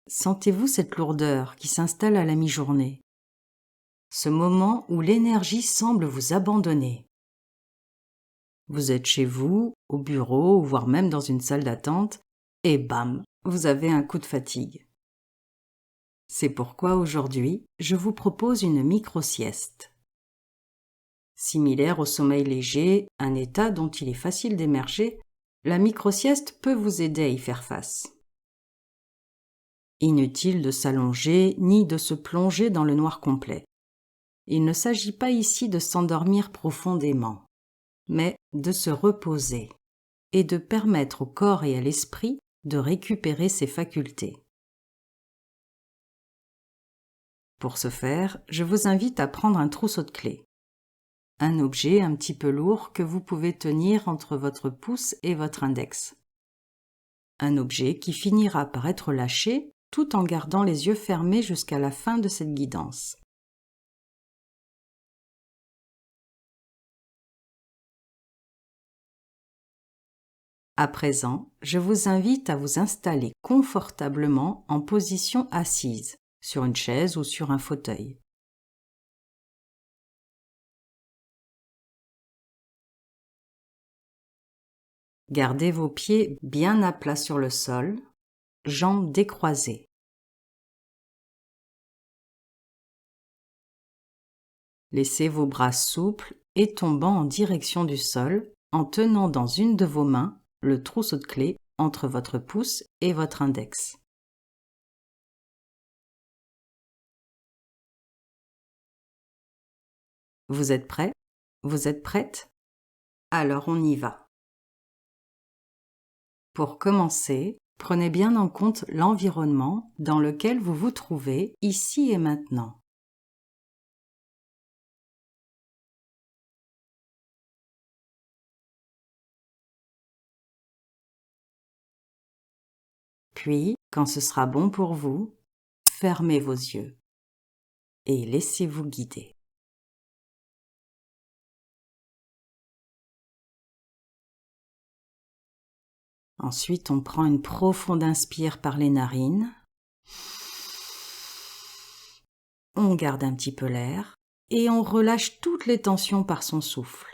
Sentez-vous cette lourdeur qui s'installe à la mi-journée? Ce moment où l'énergie semble vous abandonner. Vous êtes chez vous, au bureau, voire même dans une salle d'attente, et bam, vous avez un coup de fatigue. C'est pourquoi aujourd'hui, je vous propose une micro-sieste. Similaire au sommeil léger, un état dont il est facile d'émerger, la micro-sieste peut vous aider à y faire face. Inutile de s'allonger ni de se plonger dans le noir complet. Il ne s'agit pas ici de s'endormir profondément, mais de se reposer et de permettre au corps et à l'esprit de récupérer ses facultés. Pour ce faire, je vous invite à prendre un trousseau de clés. Un objet un petit peu lourd que vous pouvez tenir entre votre pouce et votre index. Un objet qui finira par être lâché tout en gardant les yeux fermés jusqu'à la fin de cette guidance. À présent, je vous invite à vous installer confortablement en position assise, sur une chaise ou sur un fauteuil. Gardez vos pieds bien à plat sur le sol, jambes décroisées. Laissez vos bras souples et tombant en direction du sol en tenant dans une de vos mains le trousseau de clés entre votre pouce et votre index. Vous êtes prêt? Vous êtes prête? Alors on y va. Pour commencer, prenez bien en compte l'environnement dans lequel vous vous trouvez ici et maintenant. Puis, quand ce sera bon pour vous, fermez vos yeux et laissez-vous guider. Ensuite, on prend une profonde inspire par les narines. On garde un petit peu l'air et on relâche toutes les tensions par son souffle.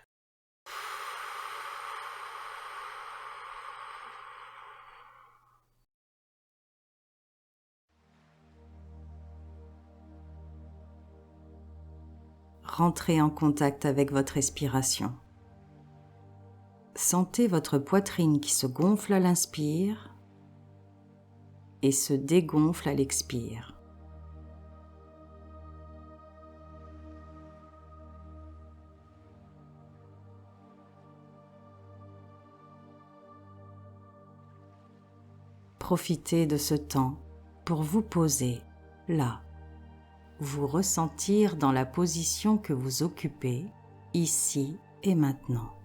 Rentrez en contact avec votre respiration. Sentez votre poitrine qui se gonfle à l'inspire et se dégonfle à l'expire. Profitez de ce temps pour vous poser là, vous ressentir dans la position que vous occupez ici et maintenant.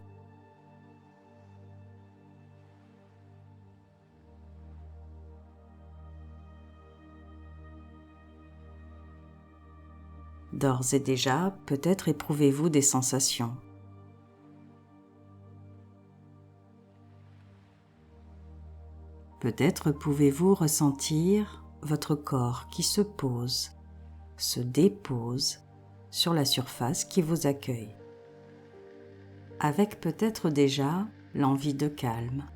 D'ores et déjà, peut-être éprouvez-vous des sensations. Peut-être pouvez-vous ressentir votre corps qui se pose, se dépose sur la surface qui vous accueille, avec peut-être déjà l'envie de calme,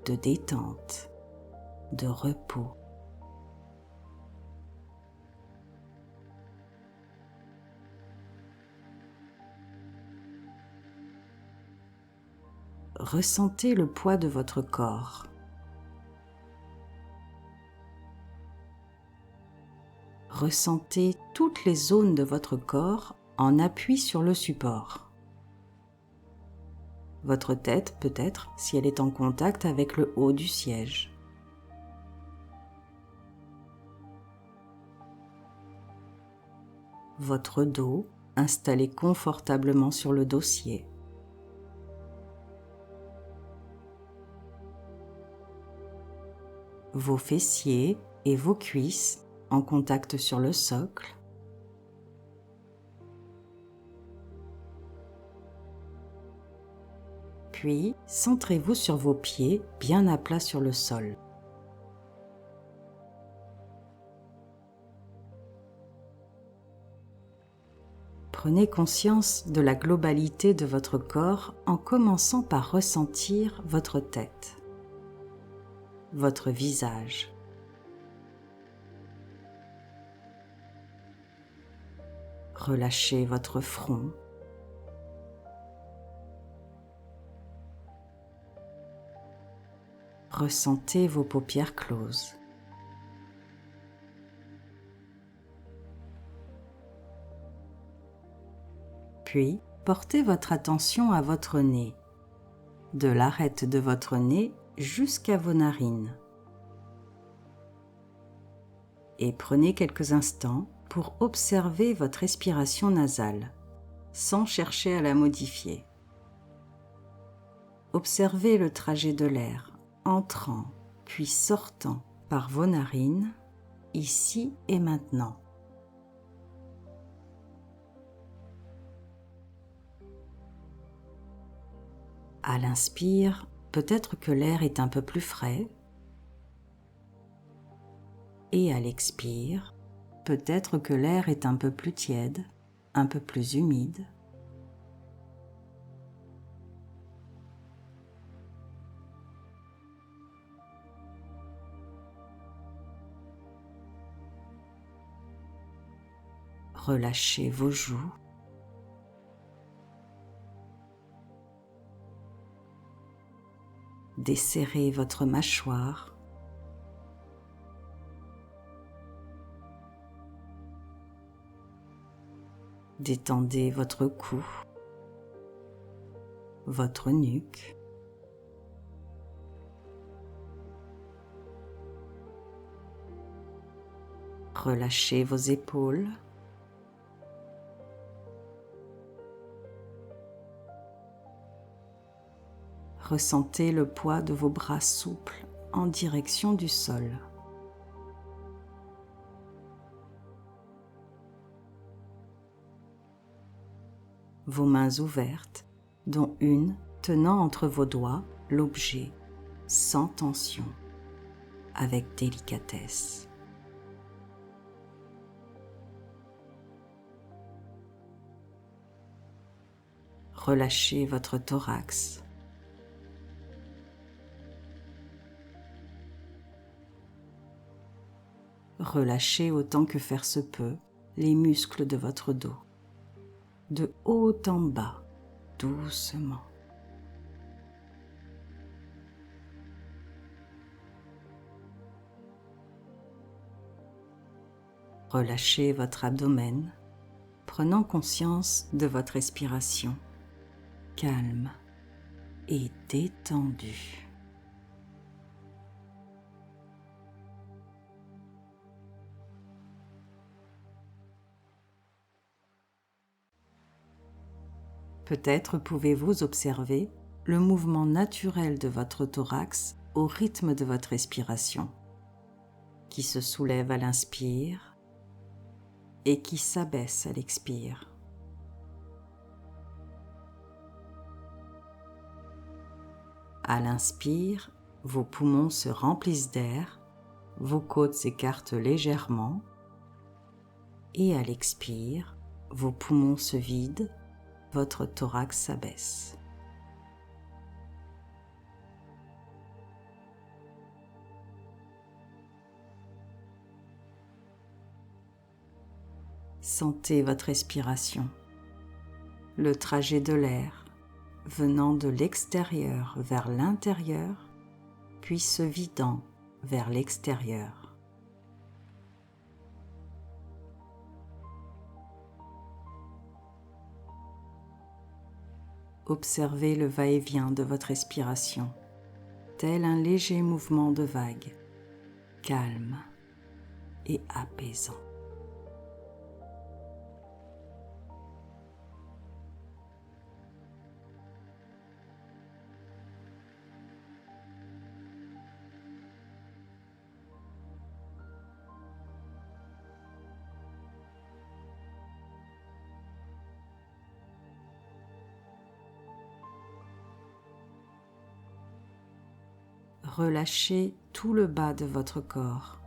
de détente, de repos. Ressentez le poids de votre corps. Ressentez toutes les zones de votre corps en appui sur le support. Votre tête peut-être si elle est en contact avec le haut du siège. Votre dos installé confortablement sur le dossier. Vos fessiers et vos cuisses en contact sur le socle. Puis, centrez-vous sur vos pieds bien à plat sur le sol. Prenez conscience de la globalité de votre corps en commençant par ressentir votre tête, votre visage. Relâchez votre front. Ressentez vos paupières closes. Puis, portez votre attention à votre nez, de l'arête de votre nez jusqu'à vos narines. Et prenez quelques instants pour observer votre respiration nasale, sans chercher à la modifier. Observez le trajet de l'air entrant puis sortant par vos narines, ici et maintenant. À l'inspire, peut-être que l'air est un peu plus frais. Et à l'expire, peut-être que l'air est un peu plus tiède, un peu plus humide. Relâchez vos joues. Desserrez votre mâchoire. Détendez votre cou, votre nuque. Relâchez vos épaules. Ressentez le poids de vos bras souples en direction du sol. Vos mains ouvertes, dont une tenant entre vos doigts l'objet, sans tension, avec délicatesse. Relâchez votre thorax. Relâchez autant que faire se peut les muscles de votre dos, de haut en bas, doucement. Relâchez votre abdomen, prenant conscience de votre respiration, calme et détendue. Peut-être pouvez-vous observer le mouvement naturel de votre thorax au rythme de votre respiration, qui se soulève à l'inspire et qui s'abaisse à l'expire. À l'inspire, vos poumons se remplissent d'air, vos côtes s'écartent légèrement, et à l'expire, vos poumons se vident, votre thorax s'abaisse. Sentez votre respiration, le trajet de l'air venant de l'extérieur vers l'intérieur, puis se vidant vers l'extérieur. Observez le va-et-vient de votre respiration, tel un léger mouvement de vague, calme et apaisant. Relâchez tout le bas de votre corps,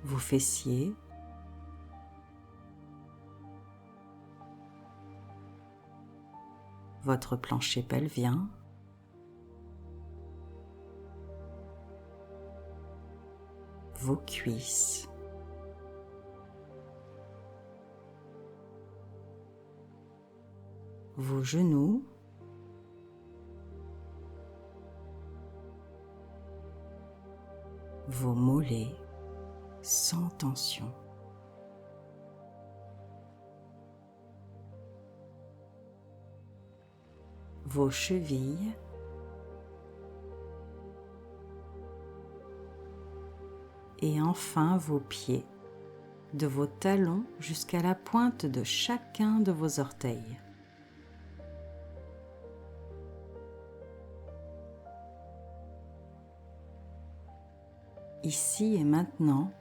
vos fessiers, votre plancher pelvien, vos cuisses, vos genoux, vos mollets sans tension. Vos chevilles, et enfin vos pieds, de vos talons jusqu'à la pointe de chacun de vos orteils. Ici et maintenant,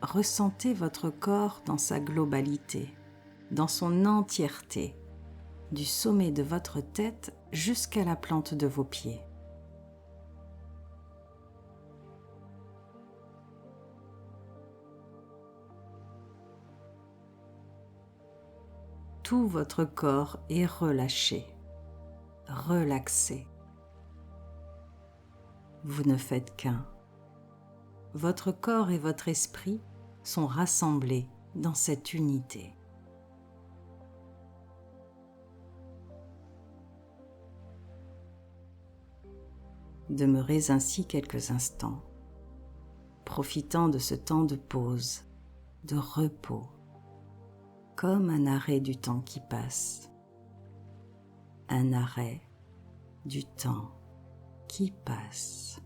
ressentez votre corps dans sa globalité, dans son entièreté, du sommet de votre tête jusqu'à la plante de vos pieds. Tout votre corps est relâché, relaxé. Vous ne faites qu'un. Votre corps et votre esprit sont rassemblés dans cette unité. Demeurez ainsi quelques instants, profitant de ce temps de pause, de repos, comme un arrêt du temps qui passe, un arrêt du temps qui passe.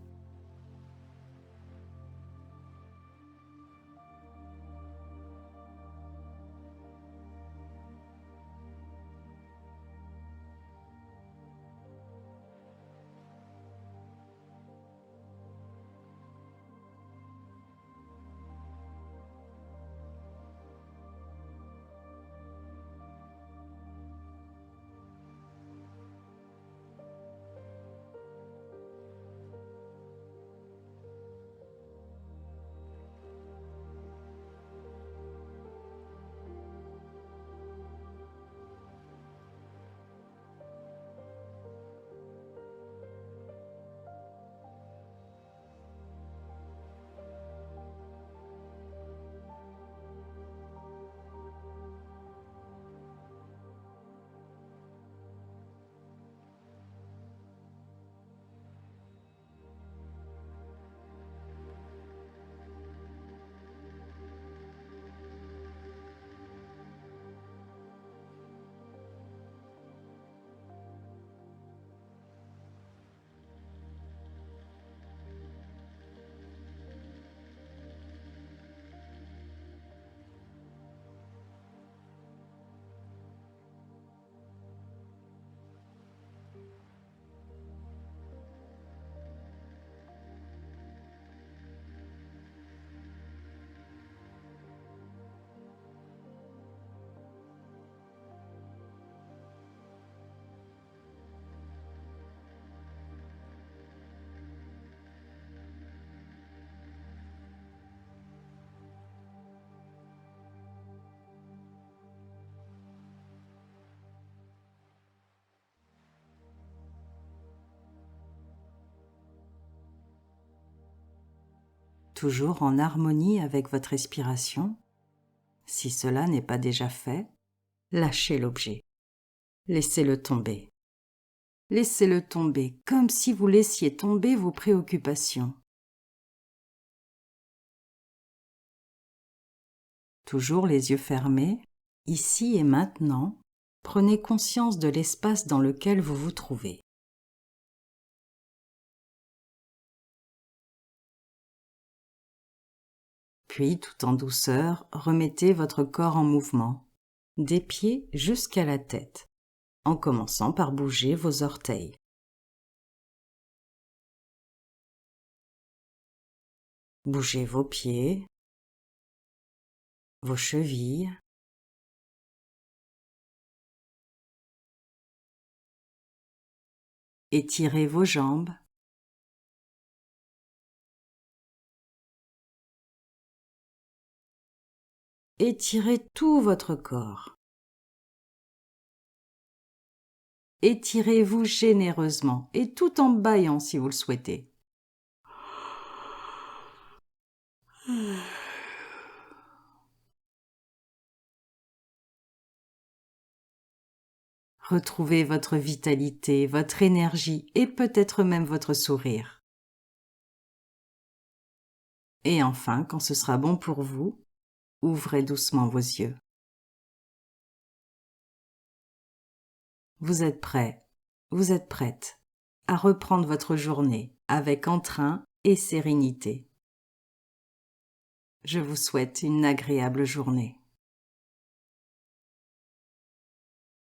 Toujours en harmonie avec votre respiration, si cela n'est pas déjà fait, lâchez l'objet. Laissez-le tomber. Laissez-le tomber comme si vous laissiez tomber vos préoccupations. Toujours les yeux fermés, ici et maintenant, prenez conscience de l'espace dans lequel vous vous trouvez. Puis, tout en douceur, remettez votre corps en mouvement, des pieds jusqu'à la tête, en commençant par bouger vos orteils. Bougez vos pieds, vos chevilles, étirez vos jambes, étirez tout votre corps. Étirez-vous généreusement et tout en bâillant si vous le souhaitez. Retrouvez votre vitalité, votre énergie et peut-être même votre sourire. Et enfin, quand ce sera bon pour vous, ouvrez doucement vos yeux. Vous êtes prêt, vous êtes prête à reprendre votre journée avec entrain et sérénité. Je vous souhaite une agréable journée.